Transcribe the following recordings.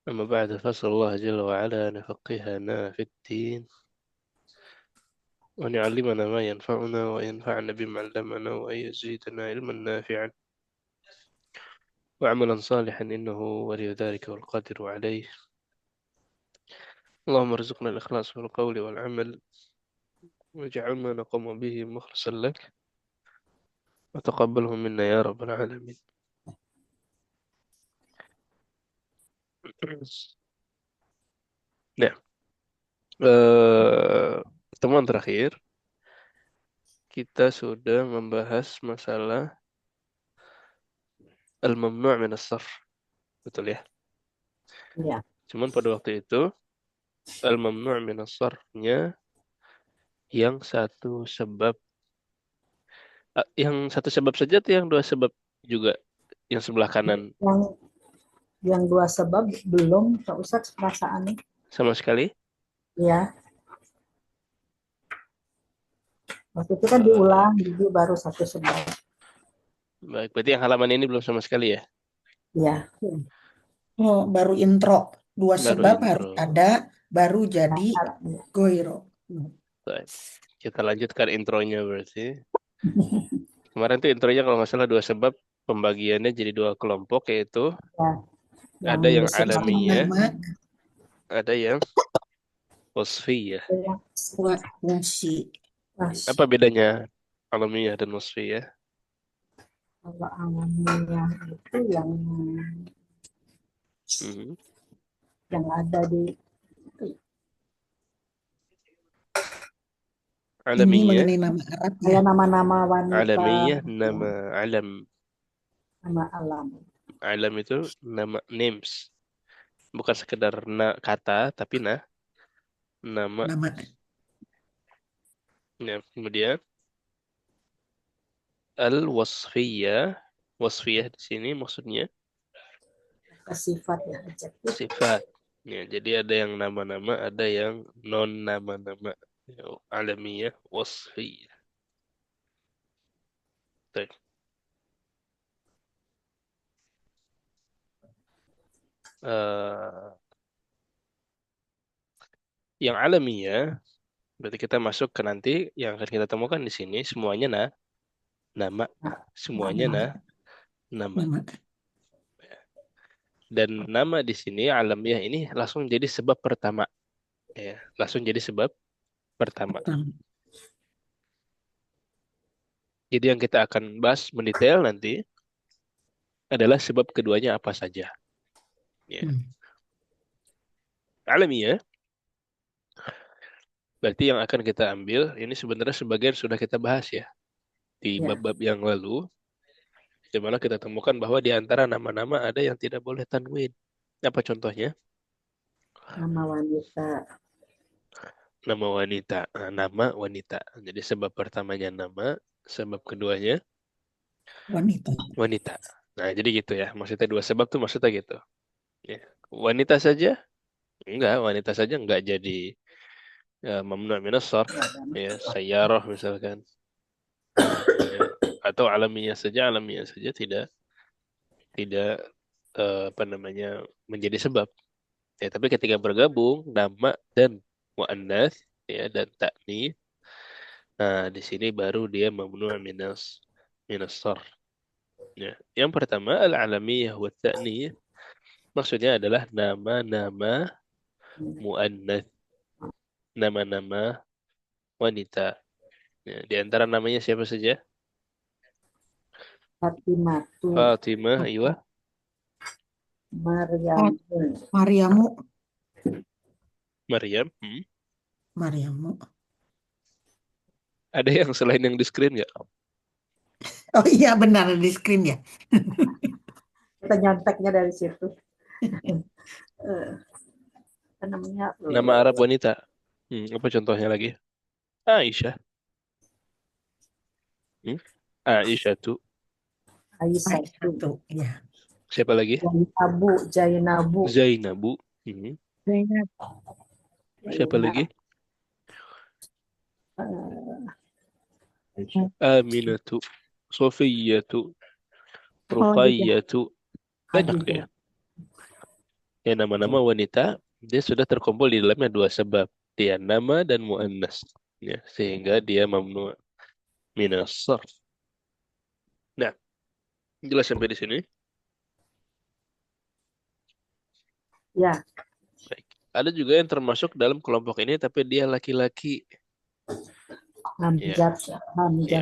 أما بعد فأسأل الله جل وعلا أن يفقهنا في الدين وأن يعلمنا ما ينفعنا وينفعنا بما علمنا وأن يزيدنا علما نافعا وعملا صالحا إنه ولي ذلك والقادر عليه. اللهم ارزقنا الإخلاص في القول والعمل واجعل ما نقوم به مخلصا لك وتقبله منا يا رب العالمين. Nah, pertemuan terakhir kita sudah membahas masalah al-mamnu' min as-sarf, betul ya? Ya, Cuman pada waktu itu al-mamnu' min as-sarfnya yang satu sebab, yang satu sebab saja atau yang dua sebab juga, yang sebelah kanan yang yang dua sebab belum Pak Ustadz perasaan nih. sama sekali? Ya, waktu itu kan Baik, diulang, jadi baru satu sebab. baik. Berarti yang halaman ini belum sama sekali ya? Ya, Oh, baru intro. Dua Baru sebab harus intro. ada, baru jadi ya. goiro. Baik. Kita lanjutkan intronya berarti. Kemarin tuh intronya kalau nggak salah dua sebab, pembagiannya jadi dua kelompok, yaitu Ya, ada yang yang Sifat alamiah, nama, ada yang wasfiyah. yang fungsi. Apa bedanya alamiah dan wasfiyah? kalau alamiah itu Mhm. yang ada di Ini Alamiah, mengenai nama Arab ya. kayak nama-nama wanita, alamiah ya, nama alam. nama alam. Alam itu nama, names, bukan sekedar kata tapi nama. Nama Ya, kemudian al-wasfiyah, wasfiyah di sini maksudnya Sifat ya, adjektif. sifat. Ya, jadi ada yang nama-nama, ada yang non nama-nama. Ya, alamiah, wasfiyah. Baik. Eh, yang alamiah berarti kita masuk ke nanti yang akan kita temukan di sini semuanya nama, semuanya nama, nama. nama Dan nama di sini alamiah ini langsung jadi sebab pertama. Ya, langsung jadi sebab pertama. pertama. Jadi yang kita akan bahas mendetail nanti adalah sebab keduanya apa saja. Ya. Hmm. Alamiah berarti yang akan kita ambil ini sebenarnya sebagian sudah kita bahas ya di Ya, bab-bab yang lalu, di mana kita temukan bahwa di antara nama-nama ada yang tidak boleh tanwin. Apa contohnya? nama wanita. Nama wanita. Nah, nama wanita. Jadi sebab pertamanya nama, sebab keduanya Wanita. wanita. Nah, jadi gitu ya. Maksudnya dua sebab tuh maksudnya gitu. Ya. Wanita saja? Enggak, wanita saja enggak jadi mamnu' minas sarf. Ya, sayyarah misalkan. Ya. Atau alamiah saja tidak tidak apa namanya menjadi sebab. Ya, tapi ketika bergabung nama dan muannats ya dan ta'nis, nah di sini baru dia mamnu' minas sarf. Ya. Yang pertama al-alamiyah wa ta'nis maksudnya adalah nama-nama muannats, nama-nama wanita. Ya, di antara namanya siapa saja? Fatimatu, Fatimah, iya. Maryam, Oh, Mariamu. Maryam. Mariamu. Ada yang selain yang di screen nggak? Oh iya benar di screen ya. kita nyonteknya dari situ. Eh, apa namanya? Nama Arab wanita. Apa contohnya lagi? Aisyah. Hmm? Aisyah tuh. Aisyah, Satu ya. Siapa lagi? Zainabu, Zainabu, Zainabu. Hmm. Zainab. Siapa lagi? eh, Aminatu. Sofiyatu. Oh, juga. Ruqayyatu. Banyak Khadijah. ya. Ya, nama-nama wanita, dia sudah terkumpul di dalamnya dua sebab. Dia nama dan mu'annas. Ya, sehingga dia mamnu' minas sarf. Nah, jelas sampai di sini. Ya, Baik. Ada juga yang termasuk dalam kelompok ini, tapi dia laki-laki. Ya, hamzat, hamzat, ya.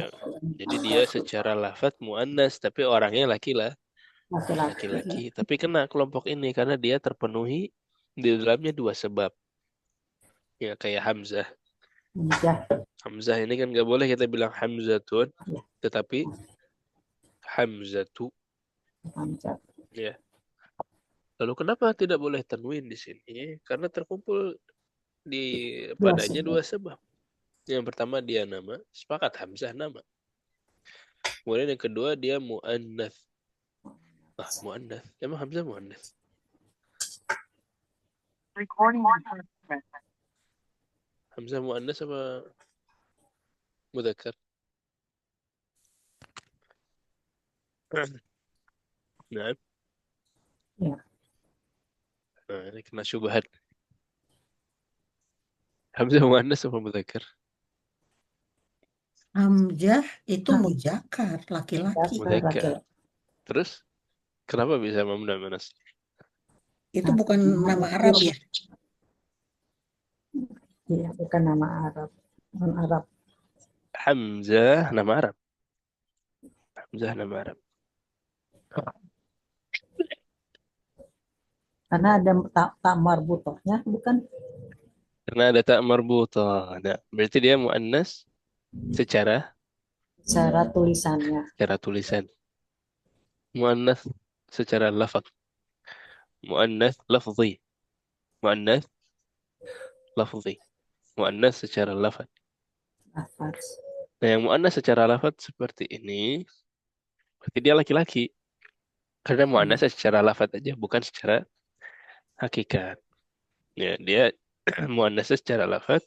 Jadi dia secara lafadz mu'annas, tapi orangnya laki-laki. laki-laki. Tapi kena kelompok ini karena dia terpenuhi di dalamnya dua sebab. Ya, kayak Hamzah. Hamzah, Hamzah ini kan nggak boleh kita bilang Hamzatun, ya, tetapi Hamzatu. hamzat. Ya. Lalu kenapa tidak boleh tanwin di sini? Karena terkumpul di Dua padanya sebab. dua sebab. Yang pertama dia nama, sepakat Hamzah nama. Kemudian yang kedua dia mu'annath. Ah, mu'annath. Emang Hamzah mu'annath? Hamzah mu'annath apa mudzakkar? Nah, Ya, nah, ini kena syubhat. Hamzah mu'annath apa mudzakkar? Hamzah itu hamzat, muzakkar, laki-laki. Mudzakkar. laki-laki. Terus kenapa bisa mamnu minas? Itu bukan nama Arab ya? Iya, bukan nama Arab. Non Arab. Hamzah nama Arab. Hamzah nama Arab. Karena ada tak marbutohnya, bukan Karena ada tak marbutah. Nah, berarti dia mu'annas secara cara tulisannya. secara tulisan. Mu'annas secara lafaz. Mu'annas lafzi. Mu'annas lafzi. Mu'annas secara lafaz. Lafaz. Nah, yang mu'annas secara lafaz seperti ini, berarti dia laki-laki. Karena mu'annas secara lafaz aja, bukan secara hakikat. Ya, dia mu'annas secara lafaz.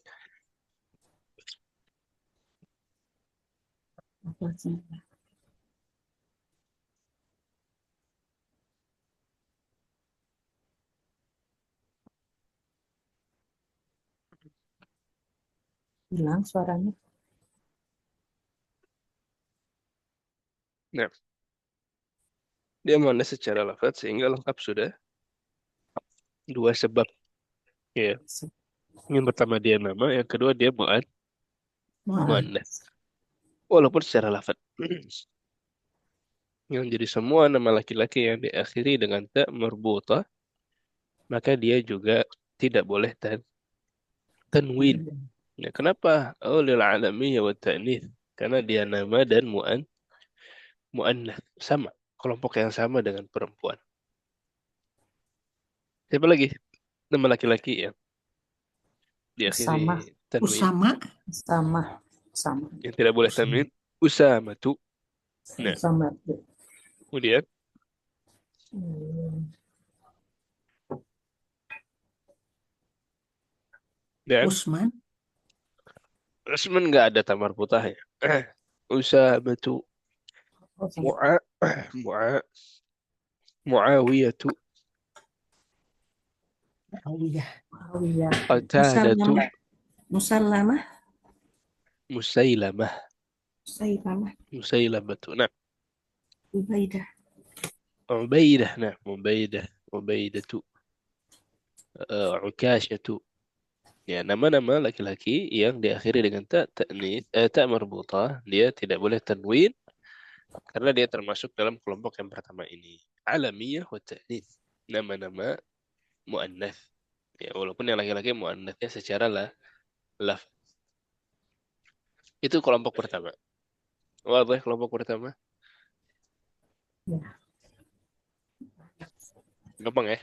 Lafaznya. Hilang suaranya. Nah, dia mu'annas secara lafaz sehingga lengkap sudah dua sebab. Ya, yang pertama dia nama, yang kedua dia Mu'an. mu'annas. Walaupun secara lafaz. Yang jadi semua nama laki-laki yang diakhiri dengan tak marbutah, maka dia juga tidak boleh tanwin. Ya, kenapa? Oh, lil alamiyah wa ta'nits. Karena dia nama dan mu'annas. Sama. Kelompok yang sama dengan perempuan. Siapa lagi? Nama laki-laki yang diakhiri Sama, tanwin. Usama. sama, sama, Yang tidak boleh tanwin. Usamatu. Nah, sama. kemudian. Hmm, Dan Usman. Usman nggak ada tamar putahnya. Usamatu. oh, sama. Mu'a. Mu'a. Muawiyatu. Awiyah. Awiyah. Qatadatu. Musallamah. Musallamah. Musailamah. Musailamah. Musailamatu. Nah, Ubaidah. Ubaidah. Nah, Ubaidah. Ubaidatu. Ukashatu. Ya, nama-nama laki-laki yang diakhiri dengan tak marbutah, dia tidak boleh tanwin karena dia termasuk dalam kelompok yang pertama ini. Alamiyah wa ta'nits. Nama-nama muannats. Ya, walaupun yang laki-laki muannatsnya secara laf. Itu kelompok pertama. Wadah kelompok pertama. Ya, Gampang ya?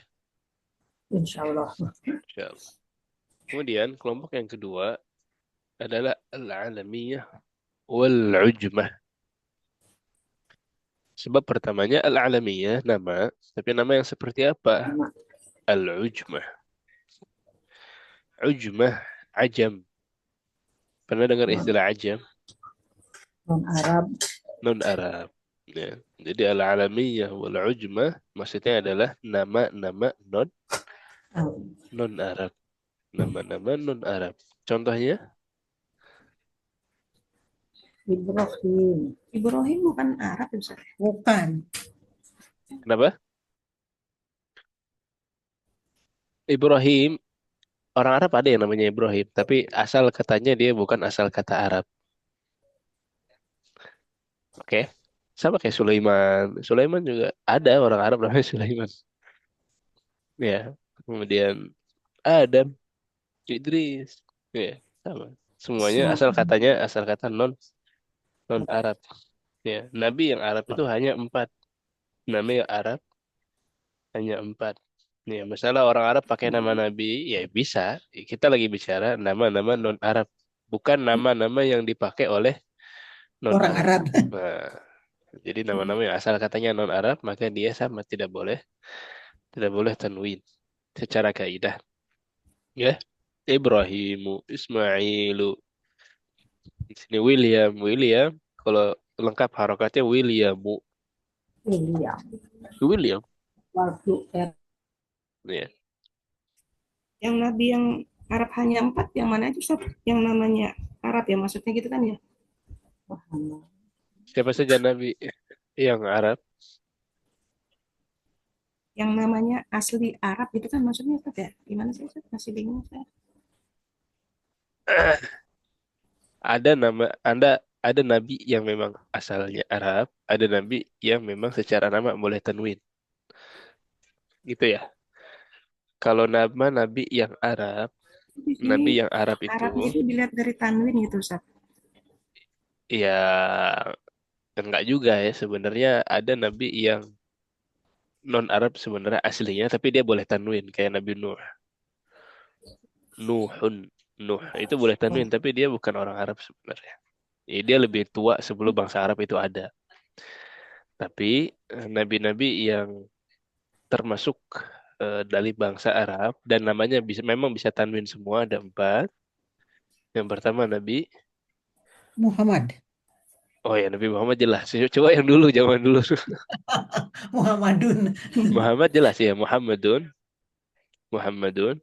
insya Allah. Insyaallah. Kemudian kelompok yang kedua adalah al-alamiyah wal-ujmah. Sebab pertamanya al-alamiyah nama, tapi nama yang seperti apa? Sama. Al-ujmah. Ujmah, ajam. Pernah dengar istilah ajam? Non Arab. Non-Arab. Ya. Jadi al-alamiyah wal ujmah maksudnya adalah nama-nama non Arab. Nama-nama non Arab. Contohnya, Ibrahim. Ibrahim bukan Arab ya Ustaz? Bukan. kenapa? Ibrahim, orang Arab ada yang namanya Ibrahim, tapi asal katanya dia bukan asal kata Arab. Oke. Sama kayak Sulaiman. Sulaiman juga ada orang Arab namanya Sulaiman. Ya. Kemudian Adam, Idris. Ya, sama. Semuanya asal Ismail. katanya asal kata non Arab. Ya, Nabi yang Arab itu hanya 4. Nabi yang Arab hanya 4. Ya, masalah orang Arab pakai nama Nabi, ya bisa. Kita lagi bicara nama-nama non Arab, bukan nama-nama yang dipakai oleh non Orang Arab. Arab. Nah, jadi nama-nama yang asal katanya non Arab, maka dia sama tidak boleh tanwin secara kaidah. Ya, Ibrahimu, Ismailu. Di sini William. Kalau lengkap harokatnya Williamu, William. William. Waktu Ya. Yang Nabi yang Arab hanya 4, yang mana itu Ustaz? Yang namanya Arab ya maksudnya gitu kan ya? Muhammad. Siapa saja Nabi yang Arab? Yang namanya asli Arab itu kan maksudnya apa ya? Gimana sih Ustaz? Masih bingung saya. Ada nabi yang memang asalnya Arab, ada nabi yang memang secara nama boleh tanwin. Gitu ya. Kalau nama nabi yang Arab, Di sini nabi yang Arab itu Arabnya itu dilihat dari tanwin gitu Ustaz. ya enggak juga ya, sebenarnya ada nabi yang non Arab sebenarnya aslinya tapi dia boleh tanwin kayak Nabi Nuh. Nuhun. Nuh itu boleh tanwin tapi dia bukan orang Arab sebenarnya. Dia lebih tua sebelum bangsa Arab itu ada. Tapi nabi-nabi yang termasuk dari bangsa Arab dan namanya memang bisa tanwin semua ada 4. Yang pertama Nabi, Muhammad. oh ya Nabi Muhammad jelas. Coba yang dulu zaman dulu. Muhammadun. Muhammad jelas ya Muhammadun, Muhammadun.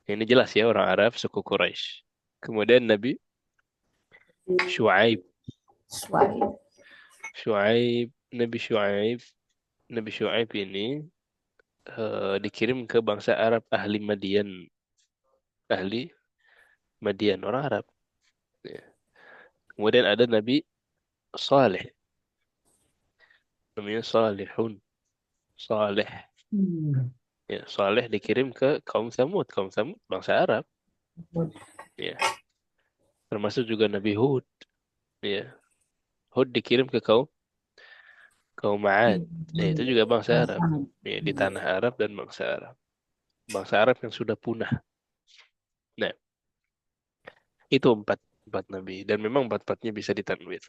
Ini jelas ya orang Arab suku Quraisy. Kemudian Nabi Syuaib, Ismail. Syuaib, Nabi Syuaib ini dikirim ke bangsa Arab ahli Madian, ahli Madian orang Arab. Ya. Kemudian ada Nabi Saleh, namanya Salihun, Saleh. Hmm. Ya, Saleh dikirim ke kaum Samud bangsa Arab. Ya, termasuk juga Nabi Hud. Ya, Hud dikirim ke kaum kaum Ma'ad. Ya, itu juga bangsa Arab. Ya, di tanah Arab dan bangsa Arab. Bangsa Arab yang sudah punah. Nah, itu empat Nabi dan memang empat-empatnya bisa ditanwin.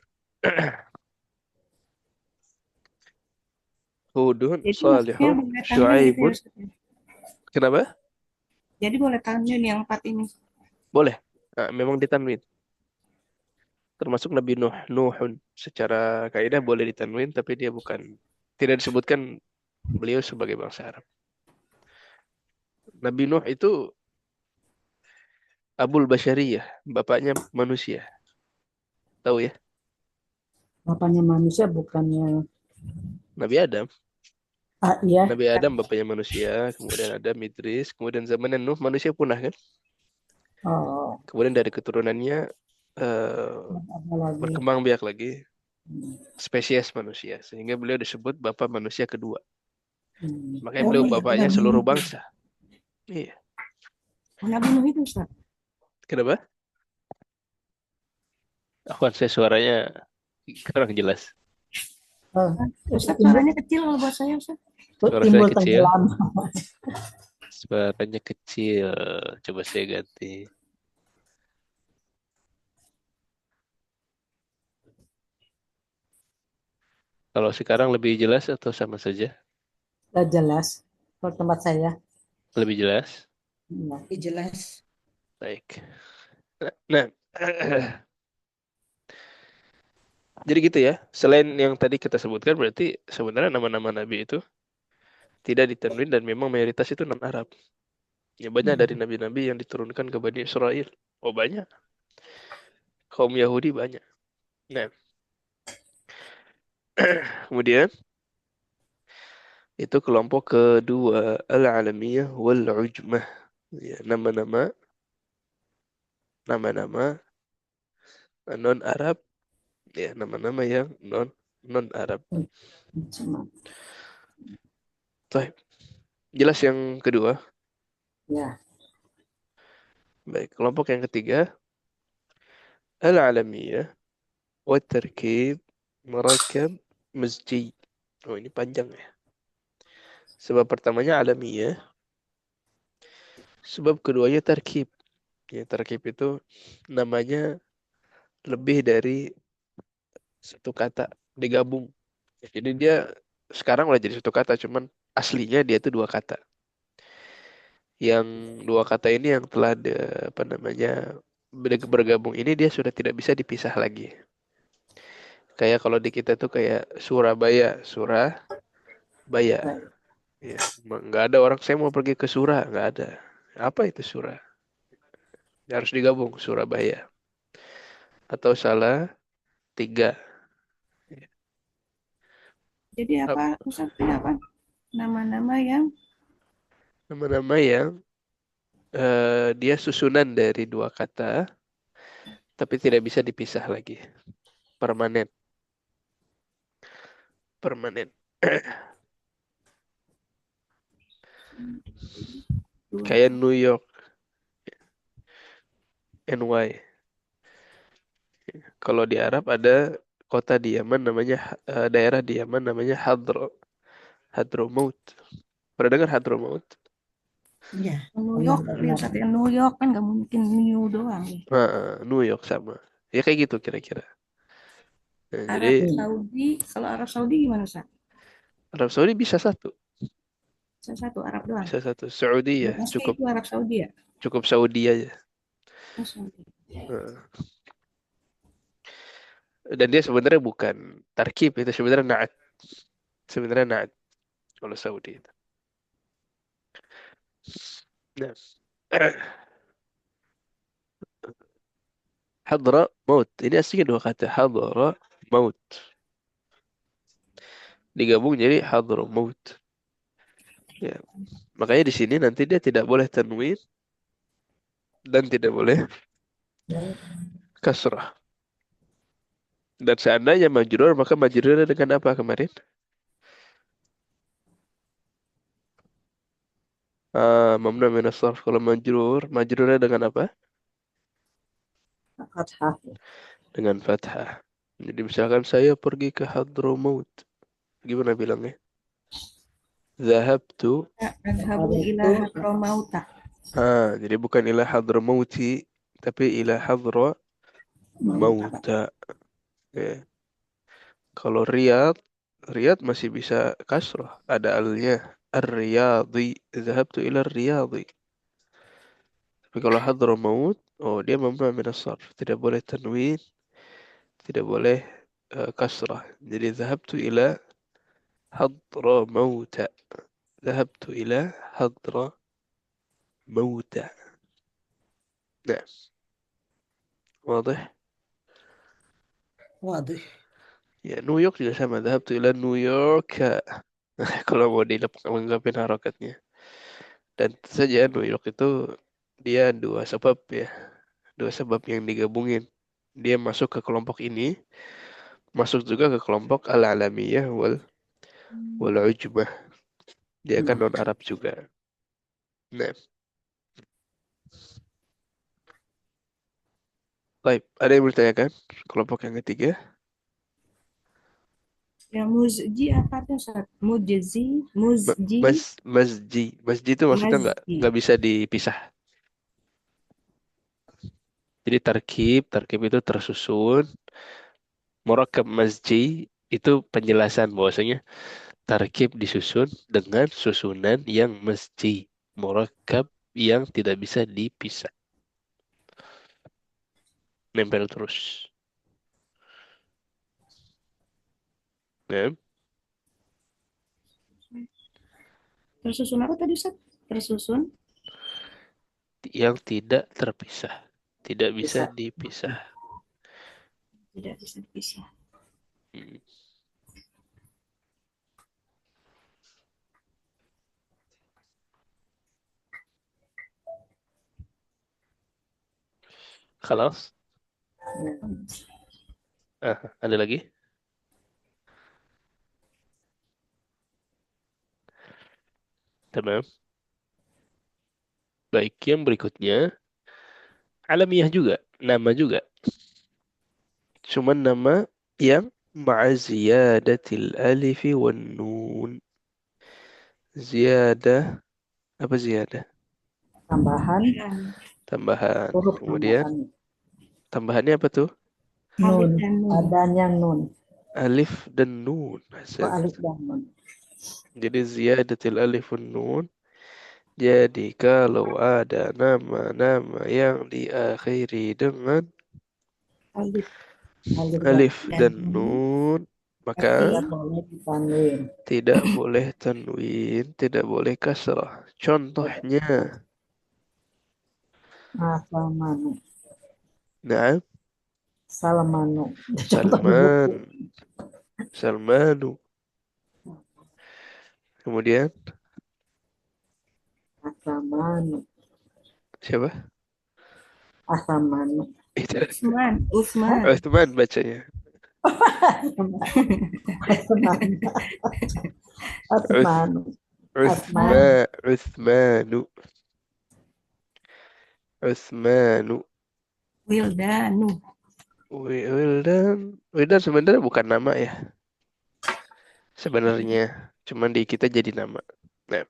Hudun, Jadi maksudnya Salihun, boleh tanwin gitu ya Syuaibun. Ustaz ya? Kenapa? Jadi boleh tanwin yang 4 ini. Boleh. Nah, memang ditanwin. Termasuk Nabi Nuh, Nuhun. Secara kaidah boleh ditanwin, tapi dia tidak disebutkan beliau sebagai bangsa Arab. Nabi Nuh itu Abul Basyariyah, bapaknya manusia. Tahu ya? Bapaknya manusia bukannya Nabi Adam. iya. Nabi Adam bapaknya manusia, kemudian ada Idris, kemudian zaman Nuh manusia punah kan? Oh, Kemudian dari keturunannya apa lagi? berkembang biak lagi Hmm. spesies manusia, sehingga beliau disebut bapak manusia kedua. Makanya Oh beliau iya, bapaknya Nabi seluruh Nuh. bangsa. Iya. Nabi Nuh itu Ustaz. Kenapa? Awan saya suaranya kurang jelas. Oh, Ustaz timbul, suaranya kecil kalau buat saya Ustaz. Suara saya timbul kecil. tenggelam. Suaranya kecil. Coba saya ganti. Kalau sekarang lebih jelas atau sama saja? Sudah jelas. Kalau tempat saya. Lebih jelas? Iya. Jelas. Baik. Nah, Jadi gitu ya. Selain yang tadi kita sebutkan, berarti sebenarnya nama-nama nabi itu tidak ditentuin dan memang mayoritas itu non-Arab. Ya banyak dari Hmm. nabi-nabi yang diturunkan ke Bani Israel. Oh banyak. Kaum Yahudi banyak. Nah, kemudian itu kelompok kedua, al-alamiyah wal-ujmah. Ya, nama-nama non-Arab, ya nama-nama yang non-Arab. Cuma Baik, jelas yang kedua. ya, Baik, kelompok yang ketiga, al-alamiyah wa tarkib merakab masjid. Oh, ini panjang ya. Sebab pertamanya alamiyah, sebab keduanya tarkib. Ya, tarkib itu namanya lebih dari satu kata digabung. Jadi dia sekarang udah jadi satu kata, cuman aslinya dia itu dua kata. Yang dua kata ini yang telah apa namanya bergabung ini dia sudah tidak bisa dipisah lagi. Kayak kalau di kita tuh kayak Surabaya, Surabaya. baik. Ya, nggak ada orang saya mau pergi ke Sura, nggak ada. Apa itu Sura? Harus digabung Surabaya atau salah tiga. Jadi apa Ustaz ini apa? Nama-nama yang Nama-nama yang dia susunan dari dua kata, tapi tidak bisa dipisah lagi. Permanen, permanen. dua Kayak New York, NY. Kalau di Arab ada kota di Yaman namanya daerah di Yaman namanya Hadramaut. Pernah dengar Hadramaut? Ya, New pernah York, ya dengar. Ustaz, yang New York kan nggak mungkin New doang ya. New York sama. Ya kayak gitu kira-kira. Nah, Arab jadi Iya. Saudi, kalau Arab Saudi gimana Ustaz? Arab Saudi bisa satu, Saya satu Arab doang. bisa satu. Saudi ya Belum pasti cukup itu Arab Saudi ya. cukup Saudi aja. Oh, Saudi. Nah, dan dia sebenarnya bukan tarkib itu sebenarnya naat, sebenarnya naat kalau Saudi itu. Nah, Hadra maut. Ini aslinya dua kata. Hadra maut. Digabung jadi hadra maut. Ya, makanya di sini nanti dia tidak boleh tanwin dan tidak boleh kasrah. Dan seandainya majrur, maka majrurnya dengan apa kemarin? Mamnu min as-sarf. Kalau majrur, majrurnya dengan apa? Fathah. Dengan fathah. Jadi misalkan saya pergi ke Hadramaut. Gimana bilangnya? Zahabtu. Adhabu ila Itu Hadramauta. Jadi bukan ila Hadramauti, tapi ila mau Hadramauta. Ya. Kalau Riyadh, Riyadh masih bisa kasroh. Ada alnya. Ar-Riyadhi. Zahabtu ila Riyadhi. Tapi kalau Hadramaut, oh dia mamnu min as-sarf. Tidak boleh tanwin, tidak boleh kasrah. Jadi zahabtu ila Hadramaut. ذهبت إلى حضر موتى. نعم. واضح. waduh. Ya New York juga sama. ذهبت إلى نيويورك. Kalau mau dilengkapin harokatnya. Dan tentu saja New York itu dia dua sebab ya. Dua sebab yang digabungin. Dia masuk ke kelompok ini. Masuk juga ke kelompok al-alamiyah wal ujmah. Dia kan Nah, non-Arab juga. Nah, baik. Ada yang bertanyakan? Kelompok yang ketiga. Yang muzji apa tuh Ustaz? Mujzi, muzji, Masjid itu maksudnya mazji. nggak bisa dipisah. Jadi tarkib itu tersusun. Murakab masjid itu penjelasan bahwasanya tarkib disusun dengan susunan yang mesti. Murakab yang tidak bisa dipisah. Nempel terus. Ya. Tersusun apa tadi Ustaz? Tersusun Yang tidak terpisah. Tidak bisa Bisa. dipisah. tidak bisa dipisah. Hmm. Khalas. Ada lagi? Tamam. Baik, yang berikutnya alamiah juga, nama juga. Cuman nama yang ma'a ziyadatil alif wan nun. Ziyadah, apa ziyadah? Tambahan Dan Tambahan. huruf Kemudian tambahan. tambahannya apa tuh? Nun. alif dan nun. Adanya nun. Alif dan nun. Oh, Hasan. alif dan nun. Jadi ziyadatil alif wan nun. Jadi kalau ada nama-nama yang diakhiri dengan Alif Alif dan alif dan dan nun. nun, maka tidak Tapi boleh ditanwin. tidak boleh tanwin, tidak boleh kasrah. Contohnya, Asamanu. nah, Salmanu. Contoh di buku. Salman, Salmanu. Kemudian Asamanu. siapa? Asamanu. Itu Usman, Hah? Usman. Uthman bacanya. Asmanu. Uth, Asmanu. Asmanu. Usman. Uthmanu, Uthmanu. Wildanu. Wildan, Wildan sebenarnya bukan nama ya. Sebenarnya, cuman di kita jadi nama. Nah,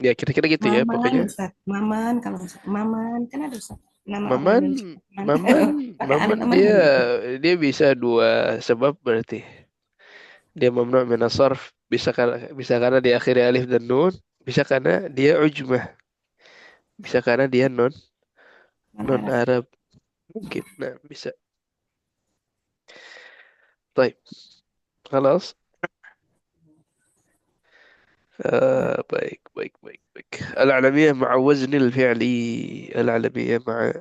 ya kira-kira gitu ya Maman, pokoknya. Ustaz. Maman, kalau Ustaz. Maman, kan ada Ustaz. Nama orang Maman, Indonesia. Maman. Maman, Pakai alif Maman sama dia nun gitu. dia bisa dua sebab berarti. Dia mamnu' min as-sarf, bisa karena dia akhirnya alif dan nun, bisa karena dia ujmah, bisa karena dia Non non Arab. Arab mungkin. Nah, bisa. Baik, خلاص. baik, baik, baik, baik. العلمية مع وزن الفعلي. العلمية مع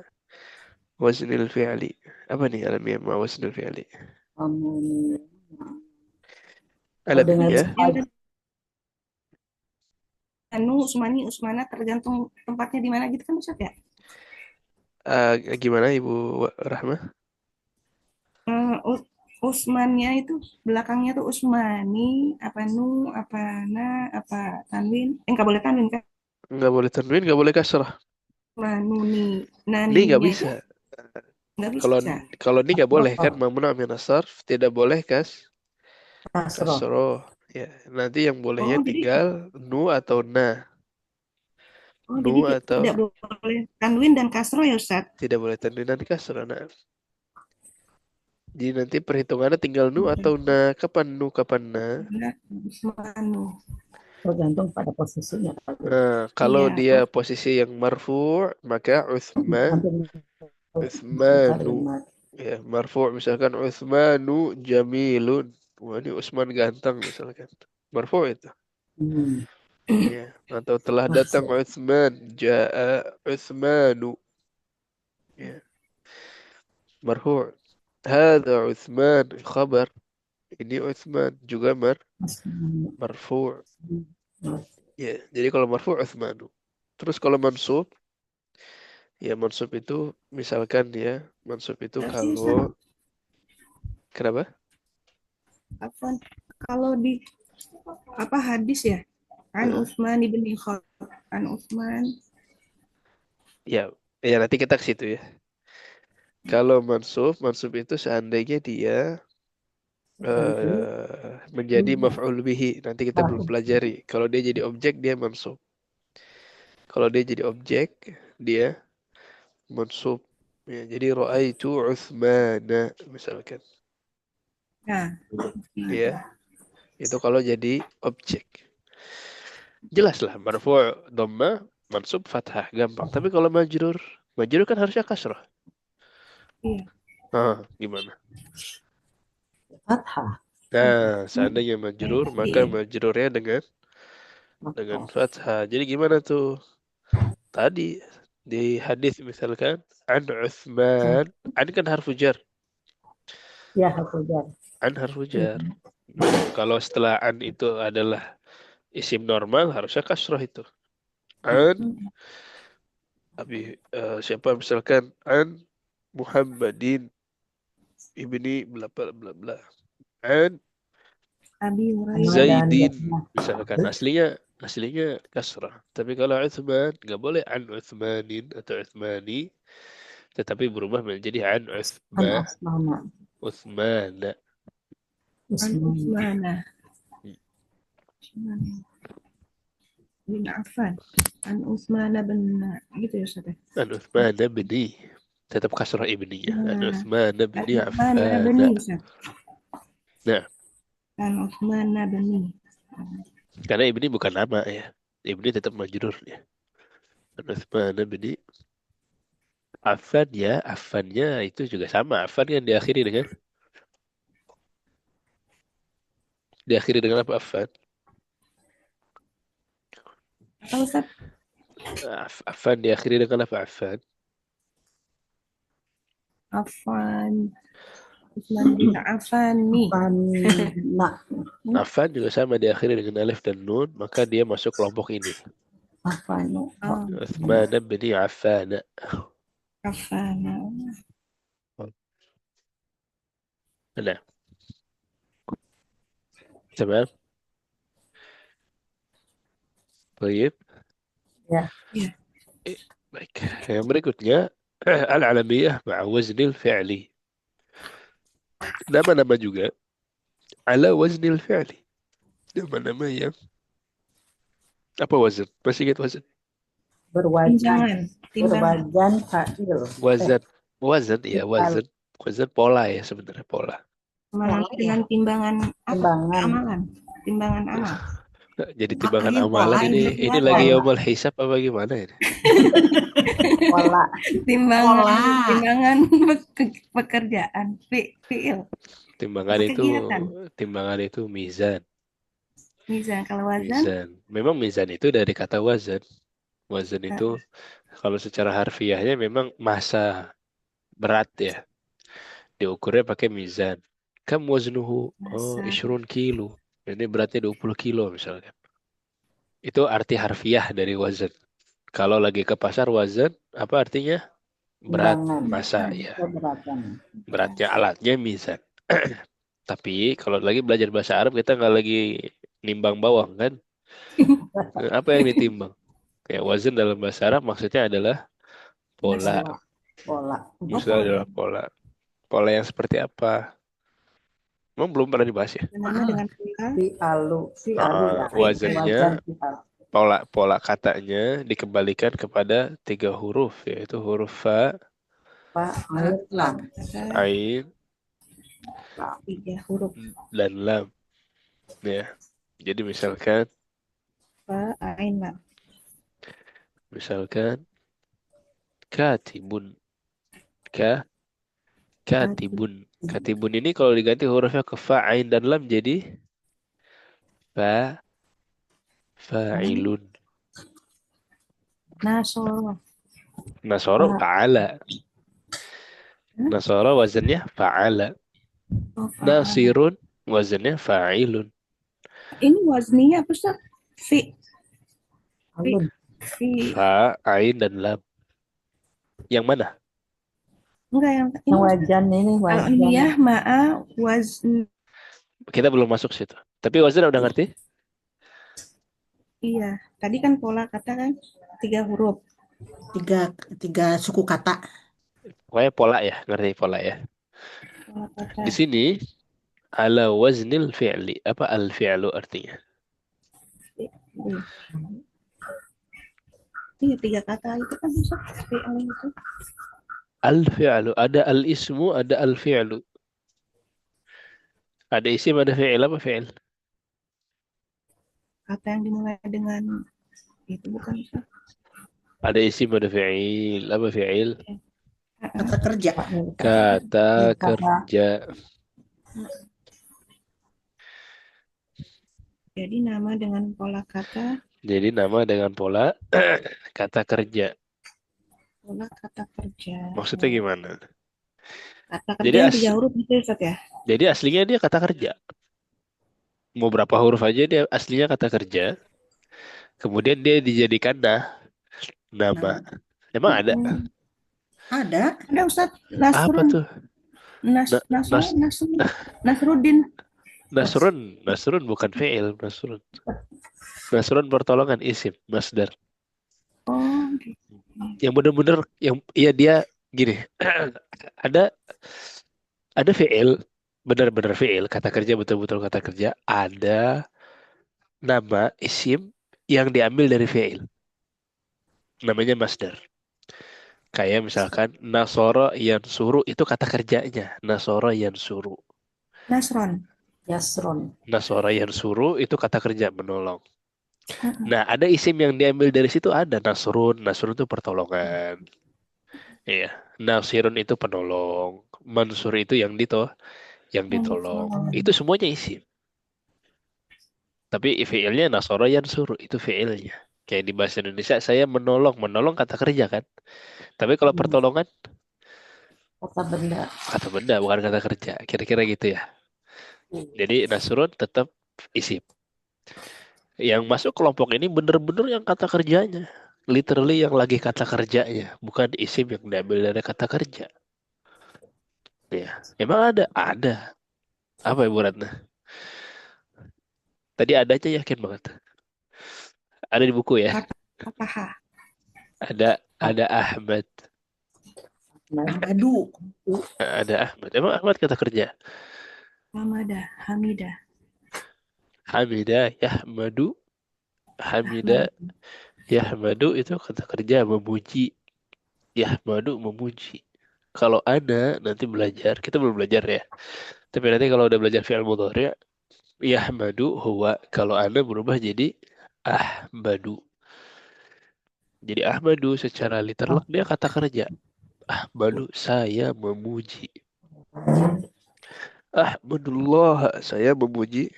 وزن الفعلي. Apa nih alamiah مع وزن الفعلي? Amin. Oh, dengan Alamiah, Yang tadi Anu, Usmani, Usmana tergantung tempatnya di mana gitu kan Ustaz ya? gimana Ibu Rahma? Usmannya itu belakangnya tuh Usmani, apa Nu, apa Na, apa Tanwin. Nggak boleh Tanwin kan? Nggak boleh tanwin, nggak boleh kasrah. Manuni, Ini nggak Naninya aja bisa. nggak Kalau bisa. kalau ini nggak boleh kan, kasroh. mamnu' min as-sarf, tidak boleh Kasroh. kasroh. Ya, nanti yang bolehnya Oh, jadi tinggal nu atau na. oh Nu jadi atau tidak boleh Tanwin dan Kasro ya Ustaz? tidak boleh tanwin dan kasrah. Nah, jadi nanti perhitungannya tinggal nu atau na. Kapan nu, kapan na? Benar, Usmanu. Tergantung pada posisinya. Nah, kalau Iya, dia oh, posisi yang marfu', maka Nanti Uthmanu. kalimat. Ya, marfu' misalkan Uthmanu jamilun. Wah, ini Utsman ganteng misalkan. Marfu' itu. Hmm, Ya, atau telah datang masuk. Utsman, jaa Utsmanu. Ya, marfu'. Hadza Utsman, khabar. Ini Utsman juga Masuk. marfu'. Ya, jadi kalau marfu' Utsmanu. Terus kalau mansub, ya mansub itu misalkan ya, mansub itu berarti Ustaz, kalau kenapa? Afwan, kalau di apa hadis ya? An Eh, Utsman ibn Khattab, An Utsman. ya, ya nanti kita ke situ ya. Kalau mansub, mansub itu seandainya dia Nanti menjadi maf'ul bihi. Nanti kita belum pelajari. Kalau dia jadi objek, dia mansub. Kalau dia jadi objek, dia mansub. Ya, jadi ra'aitu Uthmana misalkan. Nah, Ya, itu kalau jadi objek. Jelas lah, marfu' dhamma, mansub fathah, gampang. Tapi kalau majrur, majrur kan harusnya kasrah. iya. Gimana? Fathah. Nah, seandainya majrur, maka majrurnya dengan Fathah. fathah. Jadi gimana tuh? Tadi di hadis misalkan an Utsman, an kan harfu jar, Ya, hafujar. an harfu jar. Nah, kalau setelah an itu adalah isim normal, harusnya kasroh itu. An, siapa misalkan an Muhammadin ibni bla bla bla bla. An Abi Hurairah. Dan Zaidin ya. misalkan aslinya kasrah. Tapi kalau Utsman nggak boleh an Utsmanin atau Utsmani, tetapi berubah menjadi an An Asmana. Utsmana. An Usman. Utsmana bin Affan. An Utsmana bin gitu ya Ustaz. An Utsmana bini. Tetap kasrah ibninya. An Nah, Utsmana An bini Utsmana Affana. bani Ustaz. Nah, An Utsmana bani. karena ibni bukan nama ya. Ibni tetap majrur ya. An Utsmana bini Affan ya. Affannya itu juga sama. Affan kan diakhiri dengan apa Affan? Apa Ustaz? Affan diakhiri dengan apa Affan? Affan. Utsman bin Affan nih. Fana. Affan juga sama diakhiri dengan alif dan nun, maka dia masuk kelompok ini. Afanu. Oh, Utsman bin Affan. Affana. Nah, تمام. طيب. Ya. Ya. baik. Yang berikutnya al-alamiyah ma'a waznil fi'li. Nama-nama juga ala waznil fi'li. Nama-nama yang apa wazn? Masih ingat wazn? Berwajan. Timbangan. Timbangan. Berwajan fa'il. Wazan. Wazan ya, Fi'al. wazan. Wazan pola ya sebenarnya pola. Amalan dengan timbangan apa? Timbangan. Amalan. Timbangan amal. Jadi timbangan Ini amalan pola ini ini. lagi Pola. yaumul hisab apa gimana ini? Pola. Timbangan. Pola. Timbangan pekerjaan. Fi'il. Timbangan Apa itu kegiatan? timbangan itu mizan. Mizan. Kalau wazan? Mizan. Memang mizan itu dari kata wazan. Wazan itu kalau secara harfiahnya memang massa berat ya. Diukurnya pakai mizan. Kam waznuhu? Oh, Masa. 20 kilo. Ini beratnya 20 kilo misalkan. Itu arti harfiah dari wazan. Kalau lagi ke pasar wazan, apa artinya? Berat, Timbangan. massa ya. Keberatan. Beratnya alatnya mizan. Tapi kalau lagi belajar bahasa Arab kita nggak lagi nimbang bawang kan? Apa yang ditimbang? Kayak wazan dalam bahasa Arab maksudnya adalah pola. Pola. Pola. Maksudnya adalah pola. Pola yang seperti apa? Emang belum pernah dibahas ya? Nama dengan pola. Fi'alu. Fi'alu ya. Wazannya, Wajan fi'al. pola katanya dikembalikan kepada 3 huruf, yaitu huruf fa, Fa'il lam. Kata ain, 3 huruf. dan lam. Ya. Jadi Fa, ain, lam. misalkan katibun, ka, katibun. Katibun ini kalau diganti hurufnya ke fa, ain, dan lam jadi fa, fa'ilun. Nasoro. Nasoro fa'ala. Nasoro wazannya fa'ala. Oh, Nasirun wazannya fa'ilun. ini wazninya apa Ustaz? Fi. Alun. Fi. Fa, ain, dan lam. Yang mana? Enggak yang Yang wajan ini kalau wajan. niyah ma'a wazn. Kita belum masuk situ. Tapi wazan udah ngerti? Iya, tadi kan pola kata kan 3 huruf. Tiga suku kata. Pokoknya pola ya, ngerti pola ya. Pola kata. Di sini ala waznil fi'li. Apa al-fi'lu artinya? Iya 3 kata itu kan bisa fi'al itu. Al-fi'lu. Ada al-ismu, ada al-fi'lu. Ada isim, ada fi'il. Apa fi'il? Kata yang dimulai dengan itu bukan Ustaz. Ada isim, ada fi'il. Apa fi'il? Kata kerja. Kata Kata kerja. Jadi nama dengan pola kata, Jadi nama dengan pola kata kerja. kata kerja. Maksudnya gimana? Kata Jadi kerja yang 3 huruf gitu ya, Ustaz ya? jadi aslinya dia kata kerja. Mau berapa huruf aja dia aslinya kata kerja. Kemudian dia dijadikan nama. nama. Emang ada? Hmm. Ada. Ada Ustaz Apa Nasrun, tuh? Na- Nas Nasruddin. Nasrun, Nasrun bukan fi'il, Nasrun. Nasrun pertolongan isim, masdar. Oh, gitu. Yang bener-bener yang ya dia gini. Ada ada fi'il, benar-benar fi'il, kata kerja betul-betul kata kerja, ada nama isim yang diambil dari fi'il. Namanya masdar. Kayak misalkan Nasoro yang suruh itu kata kerjanya. Nasoro yang suruh. Nasron. Yasron. Nasoro yang suruh itu kata kerja menolong. Mm-mm. Nah, ada isim yang diambil dari situ ada Nasrun. Nasrun itu pertolongan. Iya. Nasirun itu penolong. Mansur itu yang ditolong. Itu semuanya isim. Tapi fiilnya Nasoro yang suruh itu fiilnya. Kayak di bahasa Indonesia saya menolong, menolong kata kerja kan. Tapi kalau pertolongan Kata benda. kata benda bukan kata kerja. Kira-kira gitu ya. Jadi Nasrun tetap isim. Yang masuk kelompok ini bener-bener yang kata kerjanya. Literally yang lagi kata kerjanya. Bukan isim yang diambil dari kata kerja. Ya. Emang ada? Ada. Apa Ibu Ratna? Tadi ada aja yakin banget. Ada di buku ya. Fathah. Ada Ahmad. Madu. Ada Ahmad. Emang Ahmad kata kerja. Hamidah. Hamidah, Yahmadu. Ahmad. Hamidah, Yahmadu itu kata kerja memuji. Yahmadu memuji. Kalau ada nanti belajar, kita belum belajar ya. Tapi nanti kalau udah belajar fi'il mudhari', Yahmadu huwa. Kalau ada berubah jadi Ahmadu. Jadi Ahmadu secara literal dia kata kerja. Ahmadu saya memuji. Ahmadullah saya memuji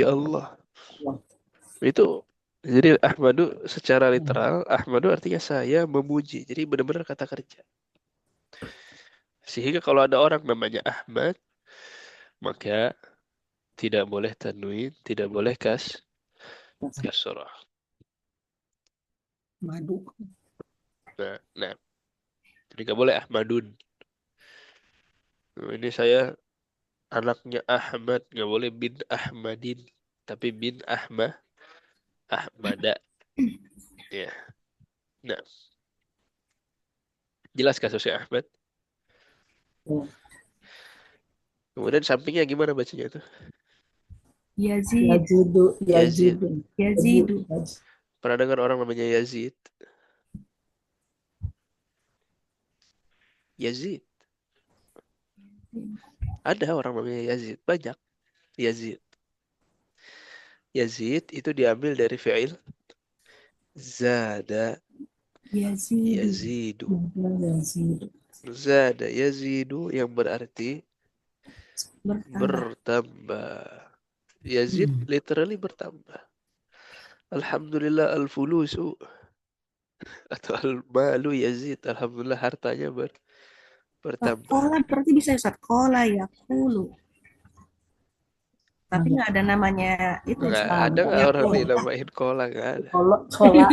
Allah. Itu jadi Ahmadu secara literal Ahmadu artinya saya memuji. Jadi benar-benar kata kerja. Sehingga kalau ada orang namanya Ahmad, maka tidak boleh tanwin, tidak boleh kasrah. Madu. Nah, jadi nggak boleh Ahmadun. Nah, ini saya anaknya Ahmad, nggak boleh bin Ahmadin, tapi bin Ahmada. Ya, nah, jelas kasusnya Ahmad. Kemudian sampingnya gimana bacanya itu? Yazid. Yazidu. Yazid. Yazidu. Yazidu. Pernah dengar orang namanya Yazid? Yazid. Ada orang namanya Yazid. Banyak. Yazid. Yazid itu diambil dari fi'il zada Yazidu. yazidu. Yazidu. Zada yazidu yang berarti Bertambah. bertambah. Yazid literally bertambah. Alhamdulillah al-fulusu atau al-malu yazid. Alhamdulillah hartanya bertambah. Kola berarti bisa Ustaz. Kola ya kulu. Tapi nggak ada namanya itu Nggak Ustaz. ada nggak Ya orang kulu. dinamain cola nggak ada. Kolak, kolak,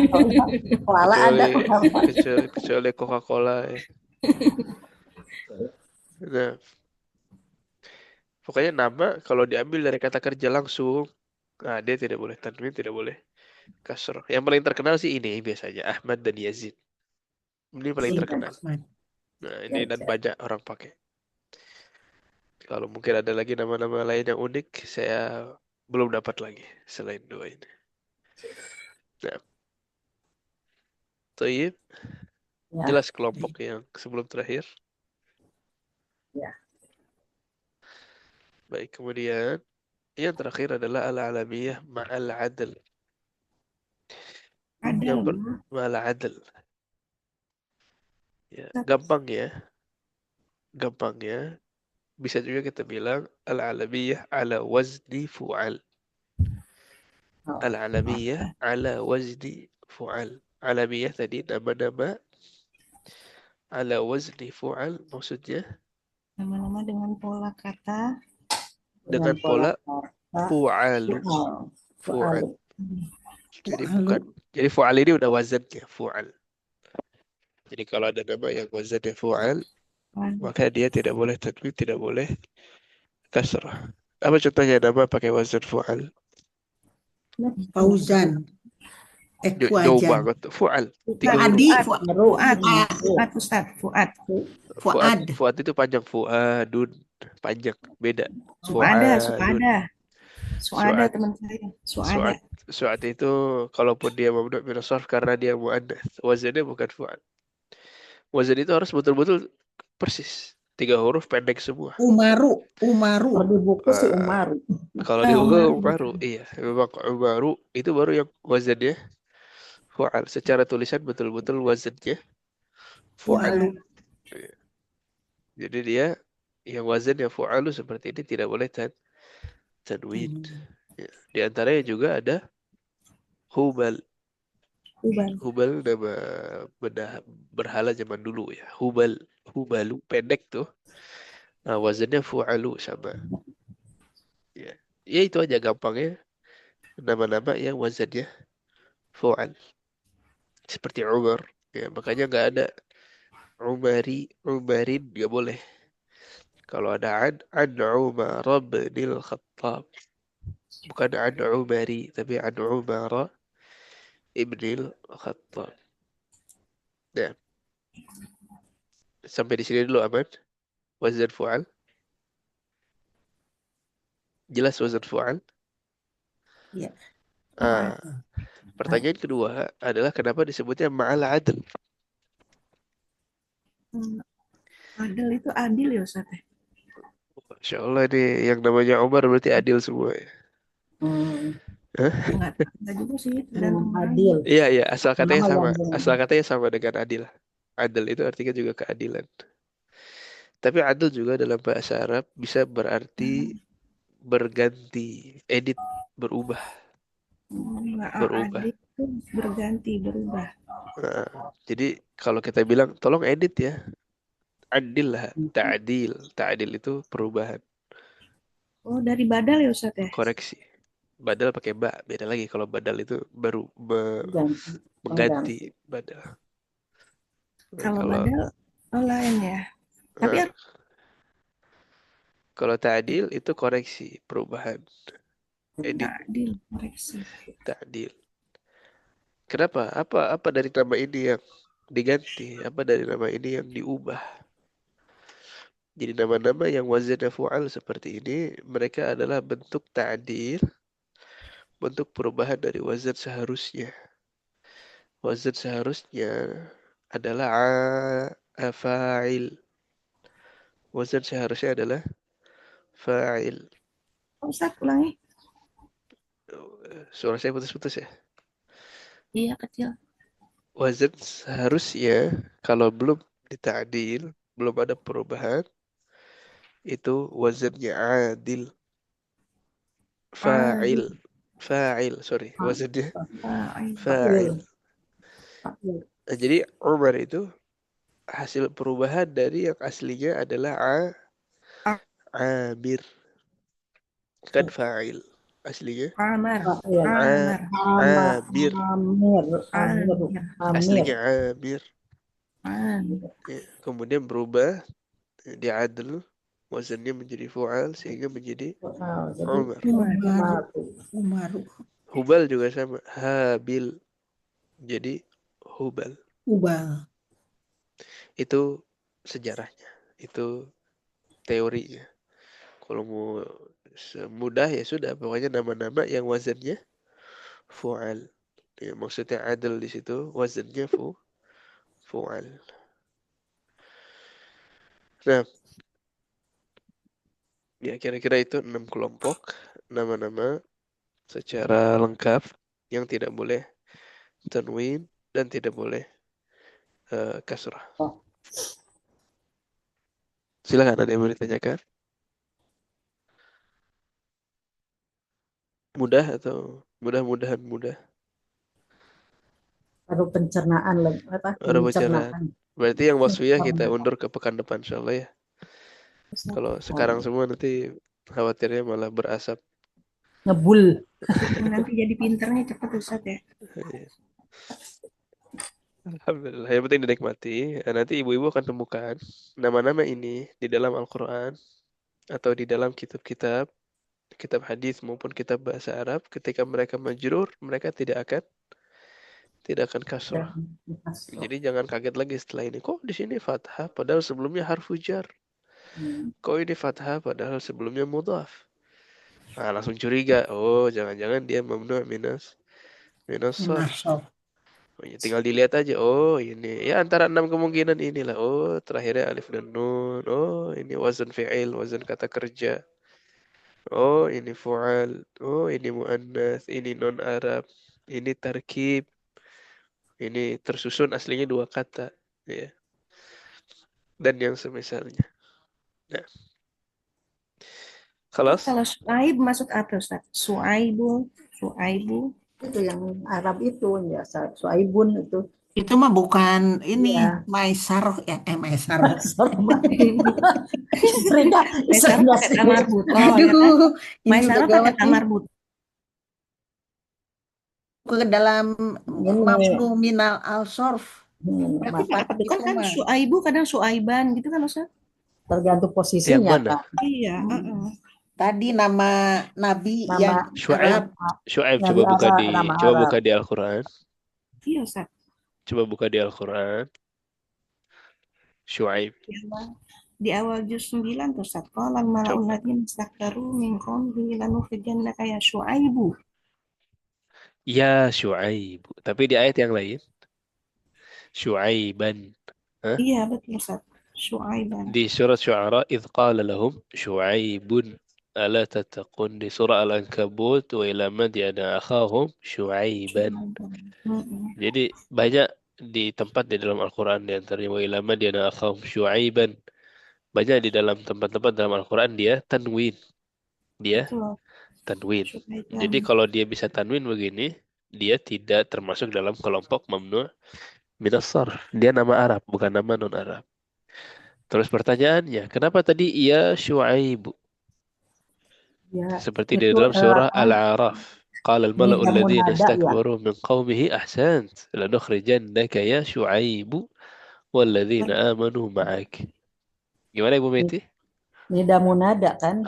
kolak ada Kecuali kenapa? kecuali Coca-Cola ya. Nah, pokoknya nama kalau diambil dari kata kerja langsung, nah dia tidak boleh tanwin, tidak boleh kasroh. Yang paling terkenal sih ini biasanya Ahmad dan Yazid. Ini paling terkenal. Nah, ini dan banyak orang pakai. Kalau mungkin ada lagi nama-nama lain yang unik, saya belum dapat lagi selain dua ini. Nah, Thayyib, Ya, jelas kelompok yang sebelum terakhir. ya, Baik, kemudian yang terakhir adalah al-alamiyah ma'al adl. Ada Yang loh. ma'al adl. Ya, gampang ya. Bisa juga kita bilang al-alamiyah ala wazni fu'al. Oh, Al-alamiyah ala wazni fu'al. Alamiyah tadi nama-nama, ala wazni fu'al maksudnya Nama-nama dengan pola kata dengan pola kata fu'alu. fu'al. Fu'al. Fu'al. Jadi Fu'alu. jadi fu'al ini udah wazannya fu'al. Jadi kalau ada nama yang wazannya fu'al, maka dia tidak boleh tanwin, tidak boleh kasrah. Apa contohnya nama pakai wazan fu'al? Fauzan. Jauh Fuajan. banget tuh. Fu'al. 3 huruf. Fuadi. Fuad Ustaz, Fuad. Fuad. Fuad. Fuad itu panjang. Fuadun. Panjang. Beda. Suada, Fuadun. Suada Suad. teman saya, Suada. Suad. Suad itu kalaupun dia mamnu min as-sarf karena dia muannats. Wazannya bukan fu'al. Wazan itu harus betul-betul persis. 3 huruf pendek semua. Umaru. Kalau di buku sih Umaru. Kalau di buku baru, iya. Memang baru itu baru yang wazannya fu'al. Secara tulisan betul-betul wazannya fu'al. Fualu. Jadi dia yang wazannya fu'alu seperti ini tidak boleh tanwin. Ya. Di antaranya juga ada hubal. Hubal nama berhala zaman dulu ya. Hubalu pendek tuh. Nah, wazannya fu'alu sama. Ya. Ya itu aja gampangnya. Nama-nama yang wazannya fu'al. Seperti Umar. Ya, makanya nggak ada Umarin nggak boleh. Kalau ada an Umar bin Khattab. Bukan an Umari, tapi an Umar ibn Khattab. Nah, sampai di sini dulu aman. Wazan fu'al. Jelas wazan fu'al? Iya. Pertanyaan kedua adalah kenapa disebutnya ma'al adl? Adil itu adil ya Ustaz. Masya Allah nih, yang namanya Umar berarti adil semua ya. Enggak juga sih, tergantung Adil. Iya, iya, asal katanya Nama sama. yang Asal katanya sama dengan adil. Adil itu artinya juga keadilan. Tapi adil juga dalam bahasa Arab bisa berarti berganti, edit, berubah. adil itu berganti, berubah. Jadi kalau kita bilang tolong edit ya, adil lah, ta'adil. Ta'adil itu perubahan, Oh, dari badal ya Ustaz ya? koreksi. Badal pakai ba, beda lagi kalau badal itu baru mengganti badal. Kalau badal lain ya. Tapi kalau ta'adil itu koreksi, perubahan. Edit. Ta'adil, koreksi. Ta'adil. Kenapa? Apa dari nama ini yang diganti? Apa dari nama ini yang diubah? Jadi nama-nama yang wazannya fu'al seperti ini, mereka adalah bentuk ta'dil, bentuk perubahan dari wazan seharusnya. Wazan seharusnya adalah fa'il. Wazan seharusnya adalah fa'il. Ustaz, ulangi. Suara saya putus-putus ya? Iya, kecil. Wazan seharusnya kalau belum dita'dil, belum ada perubahan, itu wazannya adil. Fa'il, sorry, wazannya fa'il. Nah, jadi Umar itu hasil perubahan dari yang aslinya adalah Amir. Kan fa'il aslinya. Amir. Aslinya Amir. Ya, kemudian berubah diadil, wazannya menjadi fu'al sehingga menjadi Umar. Hubal juga sama, Habil jadi Hubal. Itu sejarahnya, itu teorinya. Kalau mau mudah ya sudah, pokoknya nama-nama yang wazannya fu'al. Ya, maksudnya adil di situ wazannya fu'al. Nah, ya kira-kira itu 6 kelompok nama-nama secara lengkap yang tidak boleh tanwin dan tidak boleh kasrah. Silakan, ada yang mau ditanyakan? Mudah atau mudah-mudahan mudah? Baru pencernaan apa Ada bacaan. pencernaan. Berarti yang wasfiyah kita undur ke pekan depan insyaallah ya. Ustaz. Kalau sekarang semua nanti khawatirnya malah berasap. Ngebul. Nanti jadi pinternya cepet Ustaz ya. Alhamdulillah, yang penting dinikmati. Nanti ibu-ibu akan temukan nama-nama ini di dalam Al-Quran atau di dalam kitab-kitab, kitab hadis maupun kitab bahasa Arab. Ketika mereka majrur, mereka tidak akan kasrah. Jadi jangan kaget lagi setelah ini. Kok di sini fathah padahal sebelumnya harfu jar? Kok ini fathah padahal sebelumnya mudhaf? Nah, langsung curiga. Oh, jangan-jangan dia mamnu' minas sarf. Oh, ya, tinggal dilihat aja. Oh, ini. Ya antara 6 kemungkinan inilah. Oh, terakhirnya alif dan nun. Oh, ini wazan fi'il, wazan kata kerja. Oh, ini fu'al. Oh, ini mu'annas. Ini non Arab. Ini tarkib. Ini tersusun aslinya 2 kata. Ya. Dan yang semisalnya. Nah, Terus kelas. kalau Suaib masuk apa Ustaz? Suaibu. Itu yang Arab itu ya Suaibun itu. Itu mah bukan ini Iya. Maisar ya, Maisar. Istrinya Maisar pakai tamar buto ya kan? Aduh, ini Maisar udah pakai gawat nih. tamar buto. Ke dalam Ini. mafnu minal al-sorf. Berarti Bapak itu kan itu mah. Suaibu kadang Suaiban gitu kan Ustaz? Tergantung Yang posisinya mana? Kak. Iya, Tadi nama Nabi Nama yang Syuaib. Arab. Syuaib Nabi coba buka Arab, di nama coba Arab. buka di Al-Qur'an. Iya Ustaz. Coba buka di Al-Qur'an. Syuaib. Di awal juz 9 tuh Ustaz. Qala al-mala'ul ladzina istakbaru min qaumihi lanukhrijannaka ya Syuaibu. Ya Syuaib. Tapi di ayat yang lain Syuaiban. Hah? Iya betul Ustaz. Syuaiban. Di surat Syu'ara idh qala lahum Syuaibun ala tattaqun. Di surah Al-Ankabut wa ila madyana akhahum Syuaiban. Jadi banyak di tempat di dalam Al-Quran di antaranya wa ila madyana akhahum Syuaiban. Banyak di dalam tempat-tempat dalam Al-Quran dia tanwin. Dia Betul. tanwin. Syuaiban. Jadi kalau dia bisa tanwin begini, dia tidak termasuk dalam kelompok mamnu' minas sarf. Dia nama Arab, bukan nama non-Arab. Terus pertanyaannya, kenapa tadi ya Syuaib? Ya, Seperti di itu dalam surah apa? Al-A'raf. Qala al-mala'u Nida alladhina munada ya. istakbaru min qawmihi ahsant. Lanukhrijannaka ya Syuaib walladhina amanu ma'ak. Gimana Ibu Meti? Nida munada kan?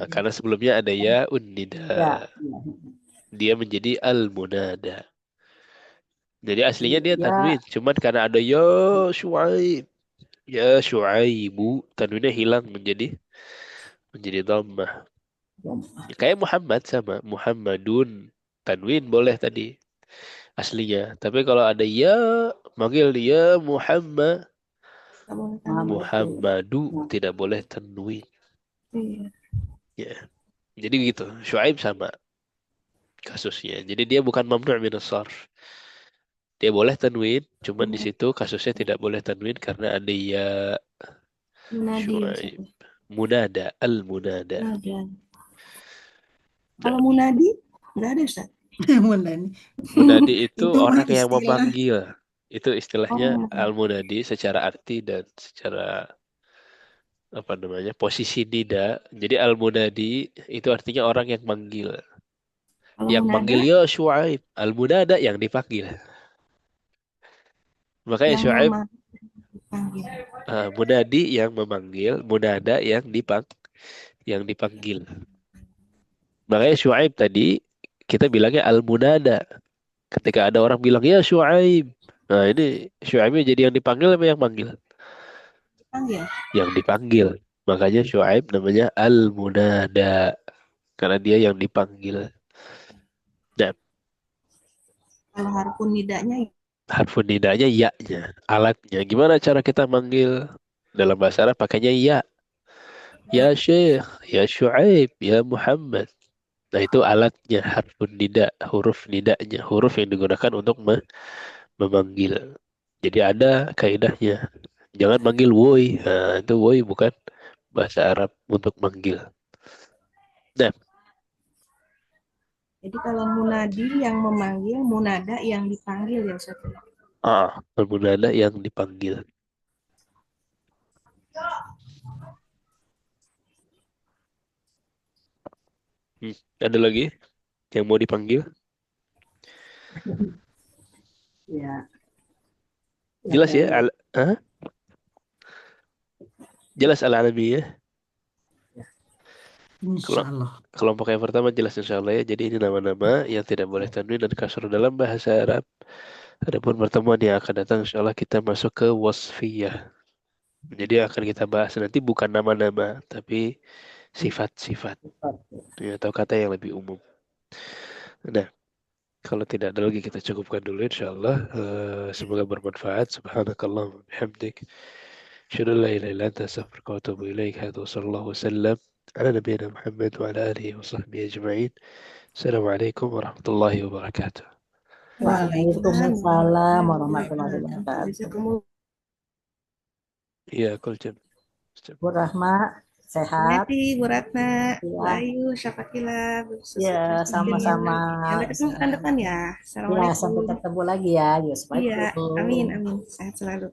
Karena sebelumnya ada ya unnida. Ya. Dia menjadi al-munada. Jadi aslinya dia Ya. tanwin, cuman karena ada ya Syuaib, ya Syuaibu, tanwinnya hilang menjadi dhammah. Kayak Muhammad sama Muhammadun, tanwin boleh tadi aslinya. Tapi kalau ada ya manggil dia Muhammad, Muhammadu tidak boleh tanwin. Iya. Ya. Jadi gitu. Syuaib sama kasusnya. Jadi dia bukan mamnu' minas sarf. Dia boleh tanwin, cuman di situ kasusnya tidak boleh tanwin karena ada ya Syuaib. Munada, al-munada. Kalau munadi nggak ada Ustaz. Munadi itu Itu orang mah yang istilah. memanggil. Itu istilahnya al-munadi secara arti dan secara apa namanya posisi nida. Jadi al-munadi itu artinya orang yang manggil. Kalau Yang munada, manggil ya Syuaib. Al-munada yang dipanggil. Makanya yang Syuaib memanggil. munadi yang memanggil, munada yang dipanggil. Makanya Syuaib tadi kita bilangnya al-munada. Ketika ada orang bilang ya Syuaib. Nah ini Syuaibnya jadi yang dipanggil apa yang manggil? Panggil. Yang dipanggil. Makanya Syuaib namanya al-munada. Karena dia yang dipanggil. Nah, kalau harfun nidanya harfun nidanya ya-nya, alatnya. Gimana cara kita manggil? Dalam bahasa Arab pakainya ya. Ya Syekh, ya Syuaib, ya Muhammad. Nah itu alatnya, harfun nida, huruf nidanya, huruf yang digunakan untuk memanggil. Jadi ada kaidahnya. Jangan manggil woi. Nah, itu woi bukan bahasa Arab untuk manggil. Nah, Jadi kalau munadi yang memanggil, munada yang dipanggil ya Ustaz. al-munada yang dipanggil. Ada lagi yang mau dipanggil? Ya, Jelas ya? kayak Hah? Jelas al-alamiyah. Insya Allah. Kelompok yang pertama jelas insya Allah ya. Jadi ini nama-nama yang tidak boleh tanwin dan kasr dalam bahasa Arab. Adapun pertemuan yang akan datang insya Allah kita masuk ke wasfiyah. Jadi akan kita bahas nanti bukan nama-nama, tapi sifat-sifat ya, atau kata yang lebih umum. Nah, kalau tidak ada lagi kita cukupkan dulu insya Allah. Semoga bermanfaat. Subhanakallahumma bihamdik. Asyhadu an la ilaha illa anta astaghfiruka wa atubu ilaik. Hadza wa sallallahu wasallam ala nabiyyina Muhammad wa ala alihi wa sahbihi ajma'in. Assalamualaikum warahmatullahi wabarakatuh. Waalaikumsalam warahmatullahi wabarakatuh. Jazakumullah. Iya, kul jam. Bu Rahma, sehat. Hati Bu Ratna, Bu Ya, Ayu, Syafakila, Bu Susi. ya sama-sama. Sampai ketemu pekan depan ya. Ya, sampai Assalamualaikum. ketemu lagi ya. Iya, Assalamualaikum. amin, amin. Sehat selalu.